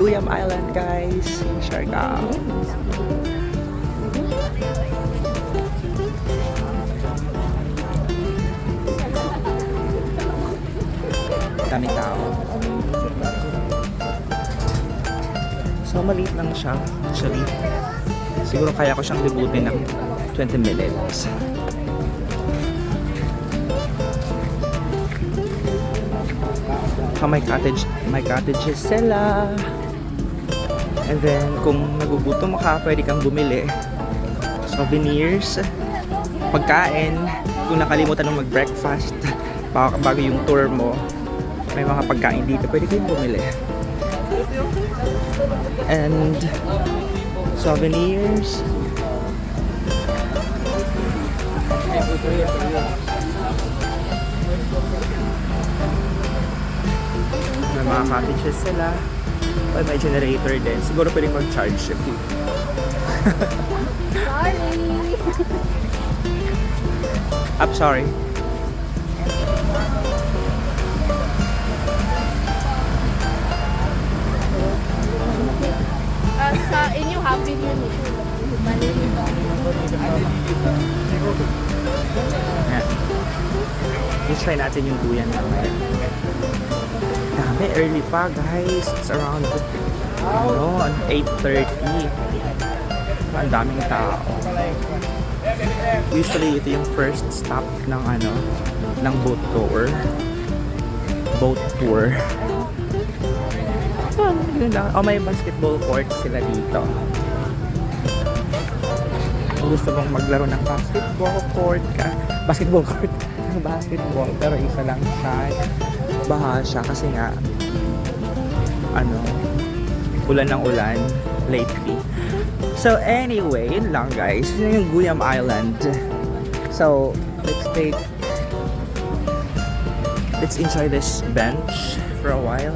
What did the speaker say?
Guyam Island, guys. Siargao. Daming tao. So, maliit lang siya. Actually, siguro kaya ko siyang libutin ng 20 minutes. May cottages sila. And then, kung nagugutom ka, pwede kang bumili. Souvenirs, pagkain. Kung nakalimutan ng mag-breakfast bago yung tour mo, may mga pagkain dito. Pwede kayong bumili. And souvenirs. May mga cottages sila. Ay, may generator din. Siguro pwedeng mag-charge if you... Sorry. I'm sorry. Sa inyo, happy new year. Yan. Let's try natin yung duyan naman. Dami, early pa guys. It's around 8:30. Ang daming tao. Usually ito yung first stop ng ng boat tour. Oh, may basketball court sila dito. Kung gusto mong maglaro ng basketball court, pero isa lang siya. Baha siya kasi nga ulan ng ulan lately. So anyway, yun lang guys. Yun yung Guyam Island. So let's enjoy this bench for a while.